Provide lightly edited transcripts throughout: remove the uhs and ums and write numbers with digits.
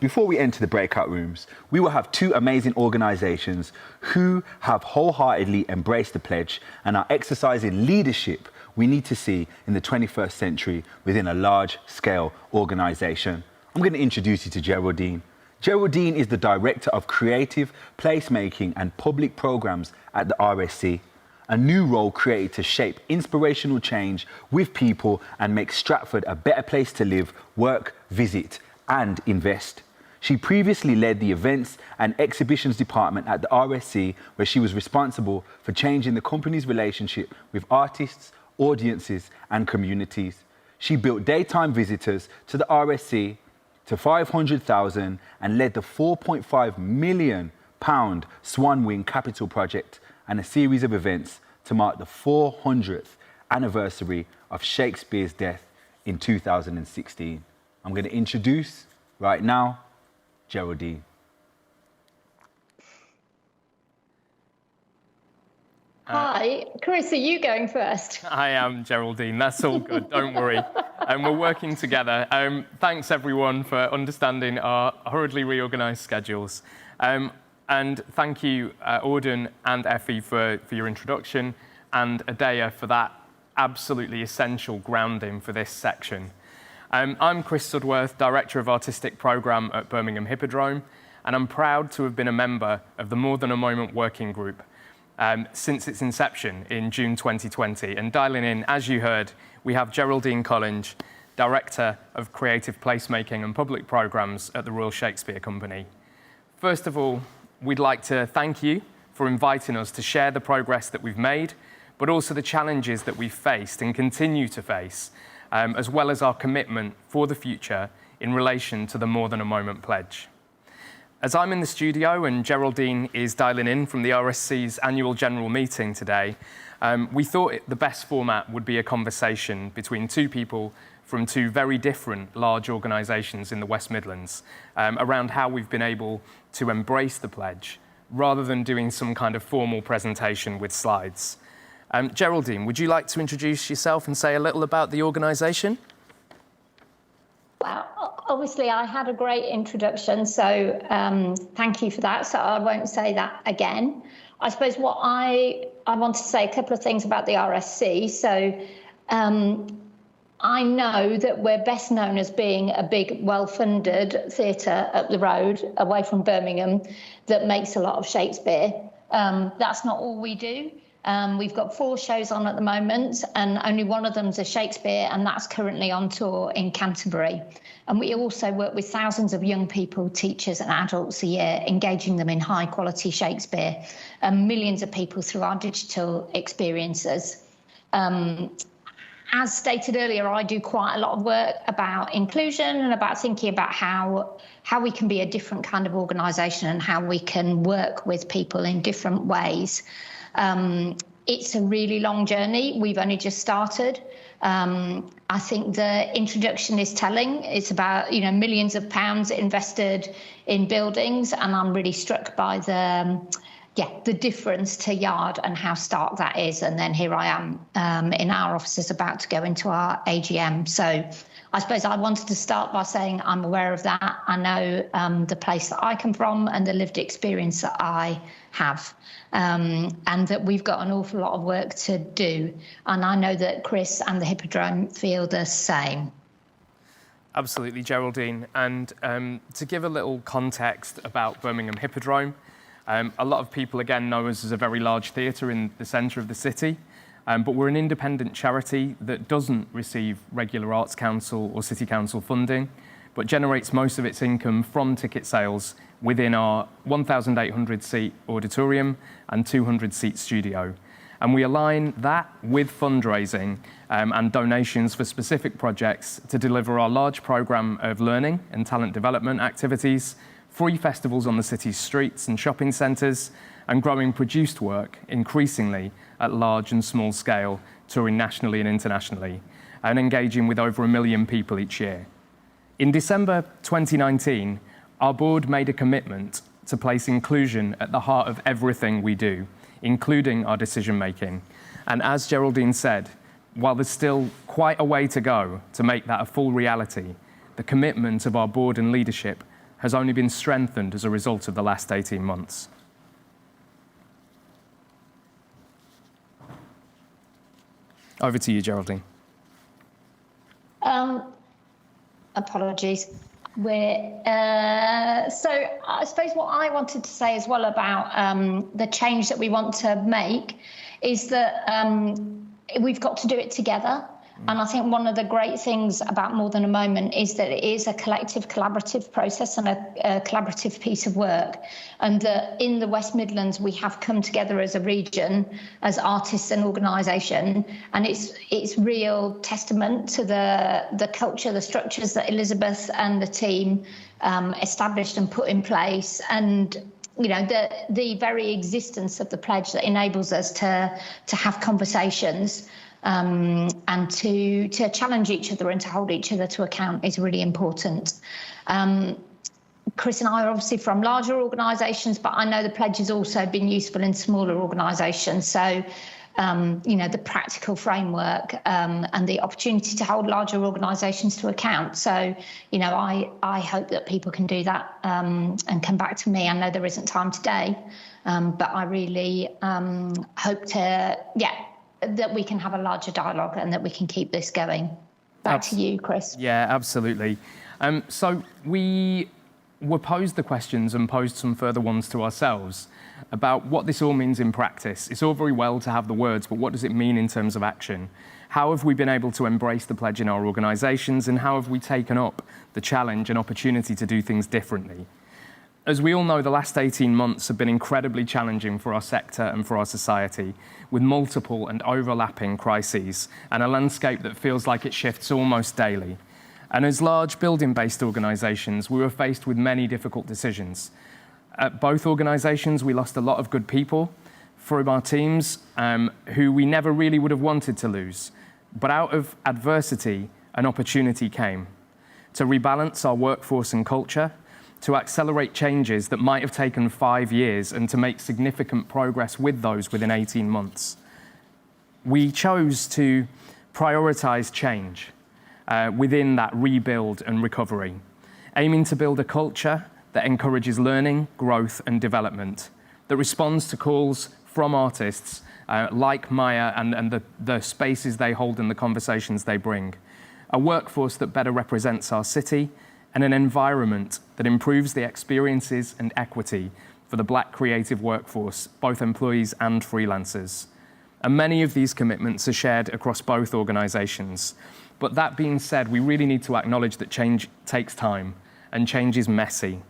before we enter the breakout rooms, we will have two amazing organisations who have wholeheartedly embraced the pledge and are exercising leadership we need to see in the 21st century within a large-scale organisation. I'm going to introduce you to Geraldine. Geraldine is the Director of Creative Placemaking and Public Programmes at the RSC, a new role created to shape inspirational change with people and make Stratford a better place to live, work, visit and invest. She previously led the Events and Exhibitions Department at the RSC, where she was responsible for changing the company's relationship with artists, audiences and communities. She built daytime visitors to the RSC to 500,000 and led the £4.5 million Swan Wing Capital Project and a series of events to mark the 400th anniversary of Shakespeare's death in 2016. I'm going to introduce right now Geraldine. Hi, Chris, are you going first? I am, Geraldine. That's all good. Don't worry. We're working together. Thanks, everyone, for understanding our hurriedly reorganised schedules. And thank you, Auden and Effie, for your introduction, and Adaya for that absolutely essential grounding for this section. I'm Chris Sudworth, Director of Artistic Programme at Birmingham Hippodrome, and I'm proud to have been a member of the More Than a Moment Working Group since its inception in June 2020. And dialing in, as you heard, we have Geraldine Collinge, Director of Creative Placemaking and Public Programmes at the Royal Shakespeare Company. First of all, we'd like to thank you for inviting us to share the progress that we've made, but also the challenges that we've faced and continue to face, as well as our commitment for the future in relation to the More Than a Moment pledge. As I'm in the studio and Geraldine is dialing in from the RSC's annual general meeting today, we thought the best format would be a conversation between two people from two very different large organisations in the West Midlands around how we've been able to embrace the pledge rather than doing some kind of formal presentation with slides. Geraldine, would you like to introduce yourself and say a little about the organisation? Well, obviously I had a great introduction, so thank you for that. So I won't say that again. I suppose what I want to say a couple of things about the RSC. So I know that we're best known as being a big, well-funded theatre up the road, away from Birmingham, that makes a lot of Shakespeare. That's not all we do. We've got 4 shows on at the moment, and only one of them's a Shakespeare, and that's currently on tour in Canterbury. And we also work with thousands of young people, teachers and adults a year, engaging them in high quality Shakespeare, and millions of people through our digital experiences. As stated earlier, I do quite a lot of work about inclusion and about thinking about how we can be a different kind of organisation and how we can work with people in different ways. It's a really long journey. We've only just started. I think the introduction is telling. It's about, millions of pounds invested in buildings, and I'm really struck by the difference to Yard and how stark that is. And then here I am in our offices about to go into our AGM. So I suppose I wanted to start by saying I'm aware of that. I know the place that I come from and the lived experience that I have, and that we've got an awful lot of work to do. And I know that Chris and the Hippodrome feel the same. Absolutely, Geraldine. And to give a little context about Birmingham Hippodrome, a lot of people, again, know us as a very large theatre in the centre of the city. But we're an independent charity that doesn't receive regular Arts Council or City Council funding, but generates most of its income from ticket sales within our 1,800-seat auditorium and 200-seat studio. And we align that with fundraising and donations for specific projects to deliver our large programme of learning and talent development activities, free festivals on the city's streets and shopping centres, and growing produced work increasingly at large and small scale, touring nationally and internationally, and engaging with over 1 million people each year. In December 2019, our board made a commitment to place inclusion at the heart of everything we do, including our decision-making. And as Geraldine said, while there's still quite a way to go to make that a full reality, the commitment of our board and leadership has only been strengthened as a result of the last 18 months. Over to you, Geraldine. Apologies. So I suppose what I wanted to say as well about the change that we want to make is that we've got to do it together. And I think one of the great things about More Than a Moment is that it is a collective, collaborative process and a collaborative piece of work. And that in the West Midlands, we have come together as a region, as artists and organisation. And it's real testament to the culture, the structures that Elizabeth and the team established and put in place. And you know, the very existence of the pledge that enables us to have conversations and to challenge each other and to hold each other to account is really important. Chris and I are obviously from larger organisations, but I know the pledge has also been useful in smaller organisations. So, you know, the practical framework and the opportunity to hold larger organisations to account. So, you know, I hope that people can do that and come back to me. I know there isn't time today, but I really hope that we can have a larger dialogue and that we can keep this going. Back to you, Chris. Yeah, absolutely. So we were posed the questions and posed some further ones to ourselves about what this all means in practice. It's all very well to have the words, but what does it mean in terms of action? How have we been able to embrace the pledge in our organisations, and how have we taken up the challenge and opportunity to do things differently? As we all know, the last 18 months have been incredibly challenging for our sector and for our society, with multiple and overlapping crises and a landscape that feels like it shifts almost daily. And as large building-based organisations, we were faced with many difficult decisions. At both organisations, we lost a lot of good people from our teams who we never really would have wanted to lose. But out of adversity, an opportunity came to rebalance our workforce and culture, to accelerate changes that might have taken 5 years and to make significant progress with those within 18 months. We chose to prioritise change within that rebuild and recovery, aiming to build a culture that encourages learning, growth and development, that responds to calls from artists like Maya and the spaces they hold and the conversations they bring, a workforce that better represents our city, and an environment that improves the experiences and equity for the Black creative workforce, both employees and freelancers. And many of these commitments are shared across both organisations. But that being said, we really need to acknowledge that change takes time and change is messy.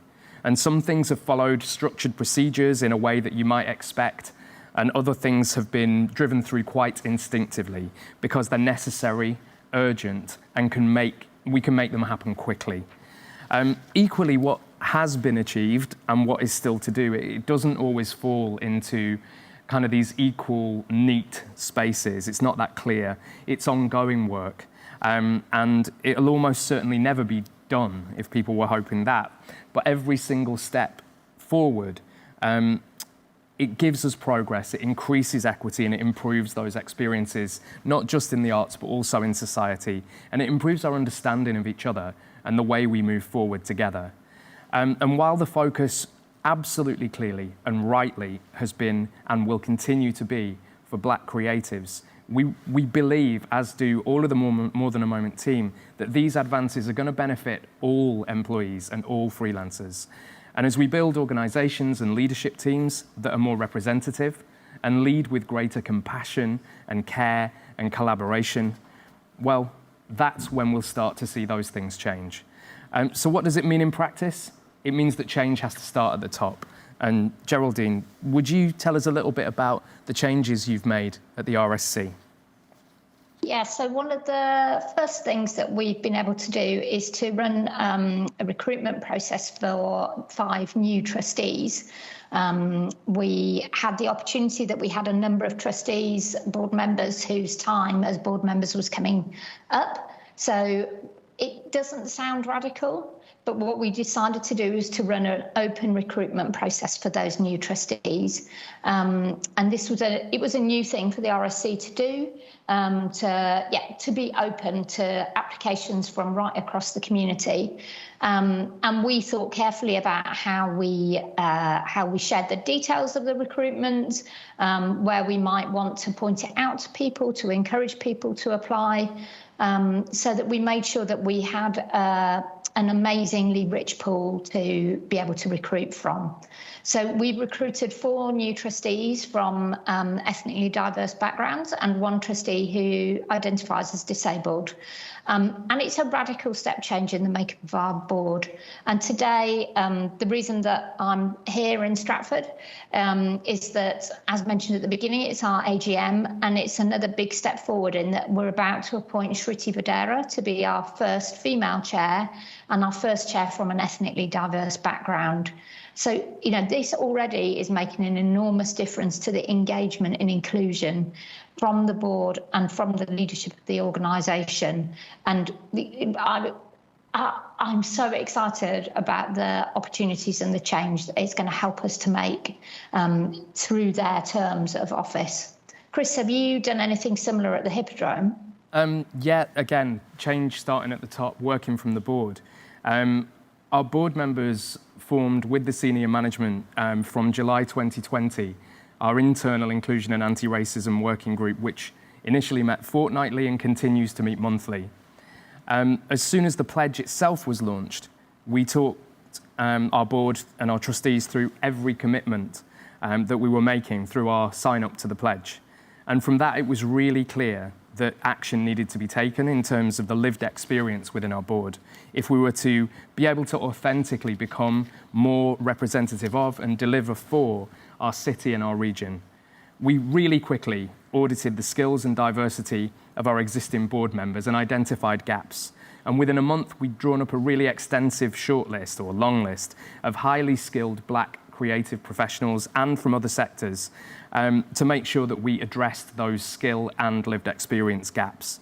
And some things have followed structured procedures in a way that you might expect, and other things have been driven through quite instinctively because they're necessary, urgent, and we can make them happen quickly. Equally, what has been achieved and what is still to do, it doesn't always fall into kind of these equal, neat spaces. It's not that clear. It's ongoing work. And it'll almost certainly never be done if people were hoping that. But every single step forward, it gives us progress, it increases equity, and it improves those experiences, not just in the arts, but also in society. And it improves our understanding of each other and the way we move forward together. And while the focus absolutely clearly and rightly has been and will continue to be for Black creatives, we believe, as do all of the More Than a Moment team, that these advances are going to benefit all employees and all freelancers. And as we build organisations and leadership teams that are more representative and lead with greater compassion and care and collaboration, well, that's when we'll start to see those things change. So what does it mean in practice? It means that change has to start at the top. And Geraldine, would you tell us a little bit about the changes you've made at the RSC? Yeah, so one of the first things that we've been able to do is to run a recruitment process for 5 new trustees. We had the opportunity that we had a number of trustees, board members whose time as board members was coming up. So it doesn't sound radical, But what we decided to do is to run an open recruitment process for those new trustees. And this was it was a new thing for the RSC to do, to be open to applications from right across the community. And we thought carefully about how we shared the details of the recruitment, where we might want to point it out to people, to encourage people to apply, so that we made sure that we had an amazingly rich pool to be able to recruit from. So we recruited 4 new trustees from ethnically diverse backgrounds and 1 trustee who identifies as disabled. And it's a radical step change in the makeup of our board. And today, the reason that I'm here in Stratford is that, as mentioned at the beginning, it's our AGM, and it's another big step forward in that we're about to appoint Shriti Vadera to be our first female chair and our first chair from an ethnically diverse background. So, this already is making an enormous difference to the engagement and inclusion from the board and from the leadership of the organisation. And I'm so excited about the opportunities and the change that it's going to help us to make through their terms of office. Chris, have you done anything similar at the Hippodrome? Yeah, again, change starting at the top, working from the board. Our board members formed with the senior management from July 2020, our internal inclusion and anti-racism working group, which initially met fortnightly and continues to meet monthly. As soon as the pledge itself was launched, we talked our board and our trustees through every commitment that we were making through our sign up to the pledge. And from that, it was really clear that action needed to be taken in terms of the lived experience within our board if we were to be able to authentically become more representative of and deliver for our city and our region. We really quickly audited the skills and diversity of our existing board members and identified gaps. And within a month, we'd drawn up a really extensive shortlist or long list of highly skilled Black creative professionals and from other sectors to make sure that we addressed those skill and lived experience gaps.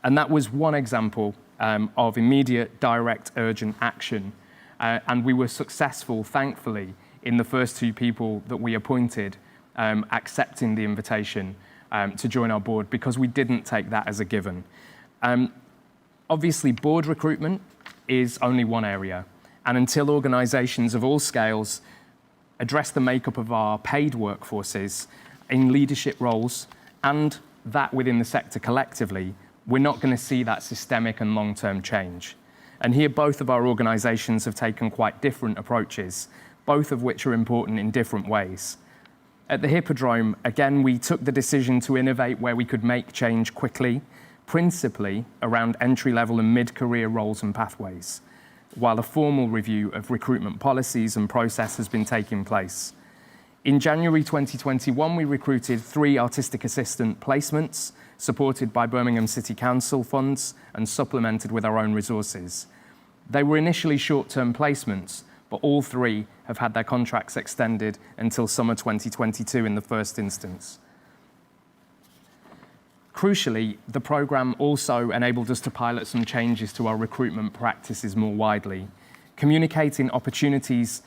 And that was one example of immediate, direct, urgent action. And we were successful, thankfully, in the first 2 people that we appointed accepting the invitation to join our board, because we didn't take that as a given. Obviously, board recruitment is only one area. And until organisations of all scales address the makeup of our paid workforces in leadership roles and that within the sector collectively, we're not going to see that systemic and long-term change. And here, both of our organisations have taken quite different approaches, both of which are important in different ways. At the Hippodrome, again, we took the decision to innovate where we could make change quickly, principally around entry-level and mid-career roles and pathways, while a formal review of recruitment policies and process has been taking place. In January 2021, we recruited 3 artistic assistant placements, supported by Birmingham City Council funds and supplemented with our own resources. They were initially short-term placements, but all 3 have had their contracts extended until summer 2022 in the first instance. Crucially, the programme also enabled us to pilot some changes to our recruitment practices more widely, communicating opportunities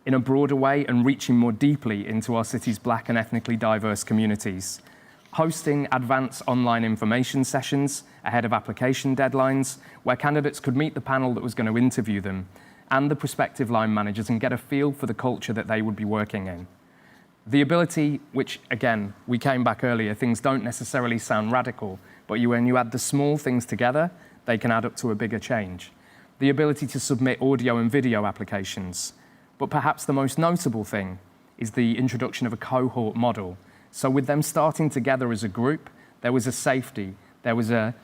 in a broader way and reaching more deeply into our city's Black and ethnically diverse communities, hosting advanced online information sessions ahead of application deadlines where candidates could meet the panel that was going to interview them and the prospective line managers and get a feel for the culture that they would be working in. The ability, which again, we came back earlier, things don't necessarily sound radical, but when you add the small things together, they can add up to a bigger change. The ability to submit audio and video applications. But perhaps the most notable thing is the introduction of a cohort model. So with them starting together as a group, there was a safety, there was a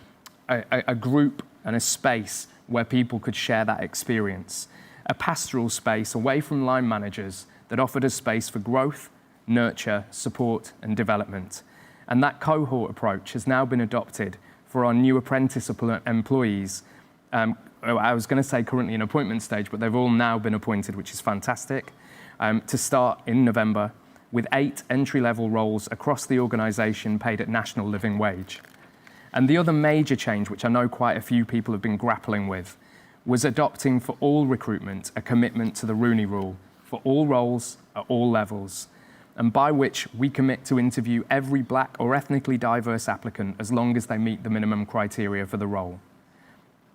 group and a space where people could share that experience. A pastoral space away from line managers that offered a space for growth, nurture, support and development. And that cohort approach has now been adopted for our new apprentice employees. I was going to say currently in appointment stage, but they've all now been appointed, which is fantastic, to start in November with 8 entry-level roles across the organisation paid at national living wage. And the other major change, which I know quite a few people have been grappling with, was adopting for all recruitment a commitment to the Rooney Rule for all roles at all levels, and by which we commit to interview every black or ethnically diverse applicant as long as they meet the minimum criteria for the role.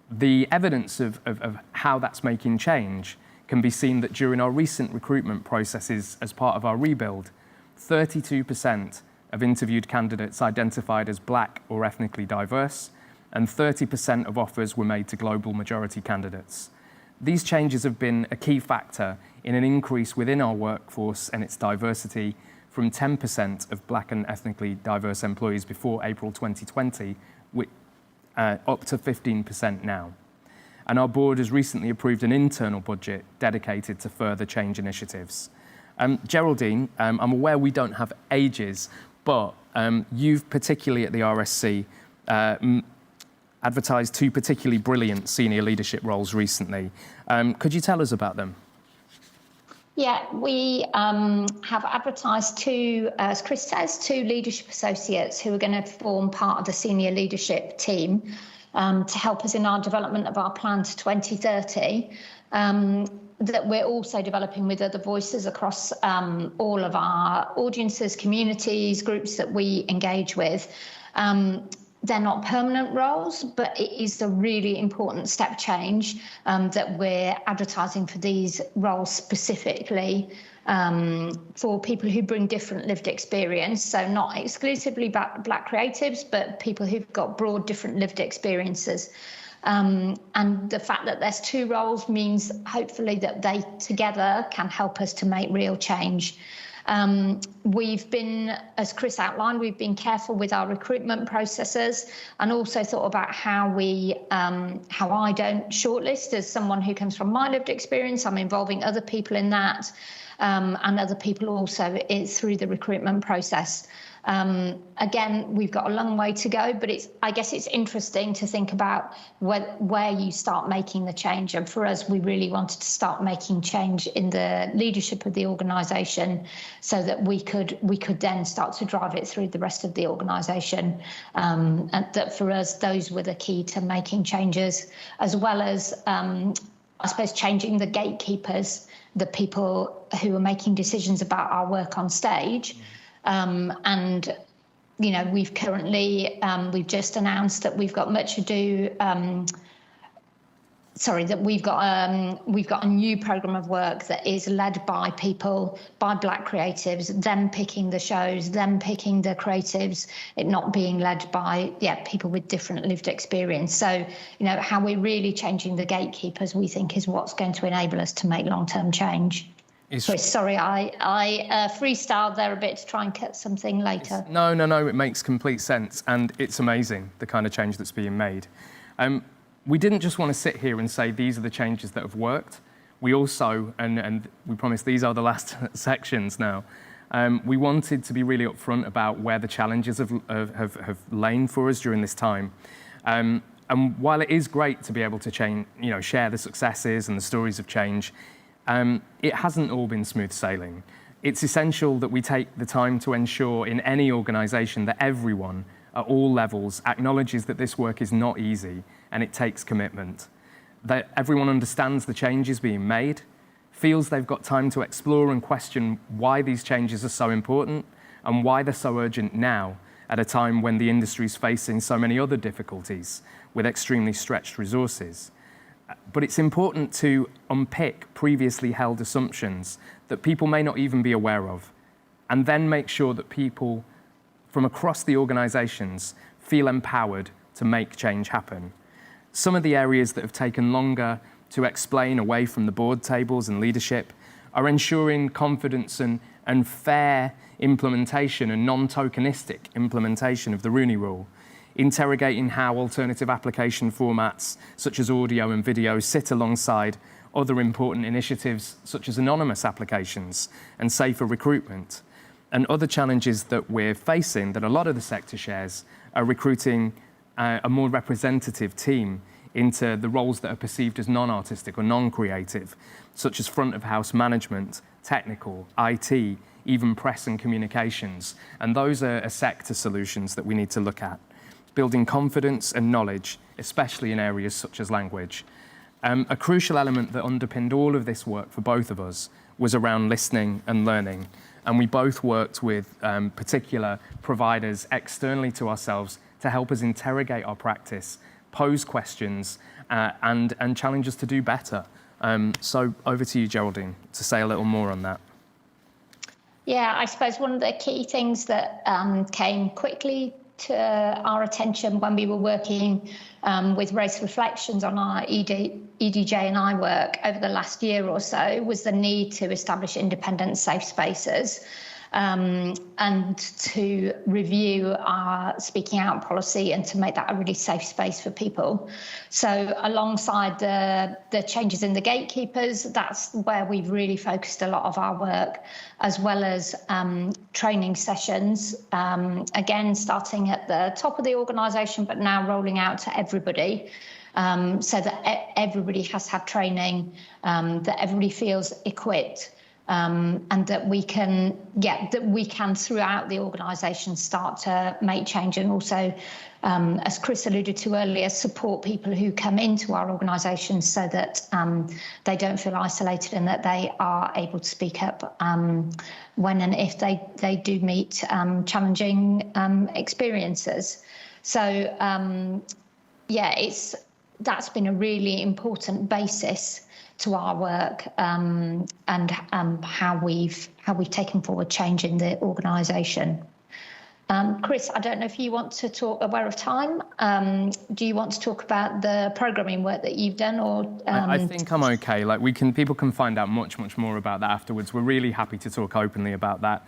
The evidence of how that's making change can be seen that during our recent recruitment processes as part of our rebuild, 32% of interviewed candidates identified as black or ethnically diverse, and 30% of offers were made to global majority candidates. These changes have been a key factor in an increase within our workforce and its diversity from 10% of black and ethnically diverse employees before April 2020, up to 15% now. And our board has recently approved an internal budget dedicated to further change initiatives. Geraldine, I'm aware we don't have ages, but you've particularly at the RSC advertised 2 particularly brilliant senior leadership roles recently. Could you tell us about them? Yeah, we have advertised 2, as Chris says, 2 leadership associates who are going to form part of the senior leadership team to help us in our development of our plan to 2030. That we're also developing with other voices across all of our audiences, communities, groups that we engage with. They're not permanent roles, but it is a really important step change that we're advertising for these roles specifically for people who bring different lived experience. So not exclusively black creatives, but people who've got broad different lived experiences. And the fact that there's 2 roles means hopefully that they together can help us to make real change. We've been, as Chris outlined, we've been careful with our recruitment processes and also thought about how I don't shortlist as someone who comes from my lived experience. I'm involving other people in that and other people also through the recruitment process. Again, we've got a long way to go, but I guess it's interesting to think about where you start making the change. And for us, we really wanted to start making change in the leadership of the organisation so that we could then start to drive it through the rest of the organisation. And that for us, those were the key to making changes, as well as, I suppose, changing the gatekeepers, the people who are making decisions about our work on stage. And, you know, we've just announced that we've got much ado, that we've got a new programme of work that is led by people, by black creatives, them picking the shows, them picking the creatives, it not being led by, people with different lived experience. So, you know, how we're really changing the gatekeepers, we think, is what's going to enable us to make long-term change. Sorry, I freestyled there a bit to try and cut something later. No, it makes complete sense, and it's amazing, the kind of change that's being made. We didn't just want to sit here and say these are the changes that have worked. We also, and we promise these are the last sections now, we wanted to be really upfront about where the challenges have lain for us during this time. And while it is great to be able to share the successes and the stories of change, it hasn't all been smooth sailing. It's essential that we take the time to ensure in any organisation that everyone at all levels acknowledges that this work is not easy and it takes commitment. That everyone understands the changes being made, feels they've got time to explore and question why these changes are so important and why they're so urgent now at a time when the industry is facing so many other difficulties with extremely stretched resources. But it's important to unpick previously held assumptions that people may not even be aware of, and then make sure that people from across the organisations feel empowered to make change happen. Some of the areas that have taken longer to explain away from the board tables and leadership are ensuring confidence and fair implementation and non-tokenistic implementation of the Rooney Rule, interrogating how alternative application formats such as audio and video sit alongside other important initiatives such as anonymous applications and safer recruitment. And other challenges that we're facing that a lot of the sector shares are recruiting a more representative team into the roles that are perceived as non-artistic or non-creative, such as front of house management, technical, IT, even press and communications. And those are sector solutions that we need to look at. Building confidence and knowledge, especially in areas such as language. A crucial element that underpinned all of this work for both of us was around listening and learning. And we both worked with particular providers externally to ourselves to help us interrogate our practice, pose questions, and challenge us to do better. So over to you, Geraldine, to say a little more on that. Yeah, I suppose one of the key things that came quickly to our attention when we were working with Race Reflections on our EDJ and I work over the last year or so was the need to establish independent safe spaces and to review our speaking out policy and to make that a really safe space for people. So alongside the changes in the gatekeepers, that's where we've really focused a lot of our work, as well as training sessions, again, starting at the top of the organisation, but now rolling out to everybody. So that everybody has had training, that everybody feels equipped, and that we can throughout the organisation start to make change, and also, as Chris alluded to earlier, support people who come into our organisation so that they don't feel isolated and that they are able to speak up when and if they do meet challenging experiences. So that's been a really important basis to our work and how we've taken forward change in the organisation. Chris, I don't know if you want to talk, aware of time, do you want to talk about the programming work that you've done, or? I think I'm okay. People can find out much more about that afterwards. We're really happy to talk openly about that.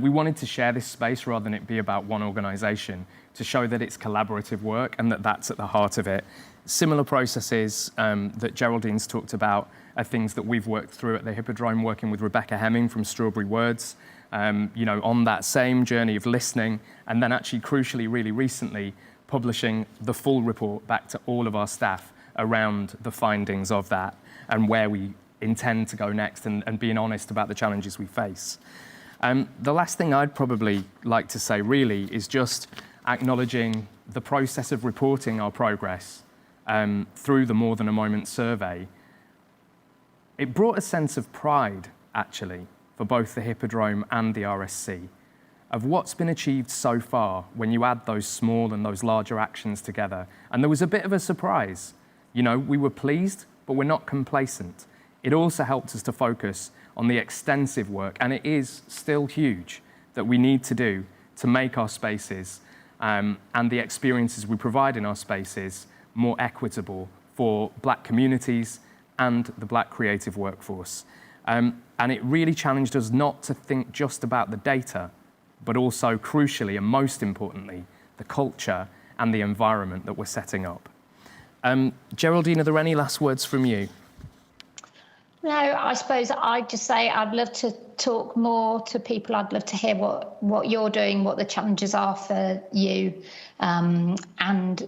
We wanted to share this space rather than it be about one organisation, to show that it's collaborative work and that that's at the heart of it. Similar processes that Geraldine's talked about are things that we've worked through at the Hippodrome, working with Rebecca Hemming from Strawberry Words, on that same journey of listening, and then actually crucially, really recently, publishing the full report back to all of our staff around the findings of that and where we intend to go next, and being honest about the challenges we face. The last thing I'd probably like to say really is just acknowledging the process of reporting our progress through the More Than a Moment survey. It brought a sense of pride, actually, for both the Hippodrome and the RSC, of what's been achieved so far when you add those small and those larger actions together. And there was a bit of a surprise. We were pleased, but we're not complacent. It also helped us to focus on the extensive work, and it is still huge, that we need to do to make our spaces and the experiences we provide in our spaces more equitable for Black communities and the Black creative workforce. And it really challenged us not to think just about the data, but also crucially and most importantly, the culture and the environment that we're setting up. Geraldine, are there any last words from you? No, I suppose I'd just say I'd love to talk more to people. I'd love to hear what you're doing, what the challenges are for you, and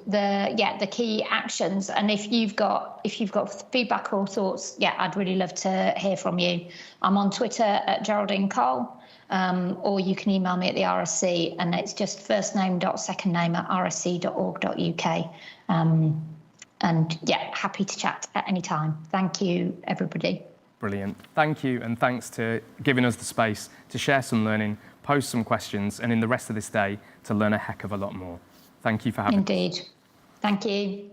the key actions. And if you've got feedback or thoughts, I'd really love to hear from you. I'm on Twitter at Geraldine Cole, or you can email me at the RSC, and it's just firstname.secondname@rsc.org.uk. Happy to chat at any time. Thank you, everybody. Brilliant. Thank you, and thanks to giving us the space to share some learning, pose some questions, and in the rest of this day, to learn a heck of a lot more. Thank you for having us. Indeed. Thank you.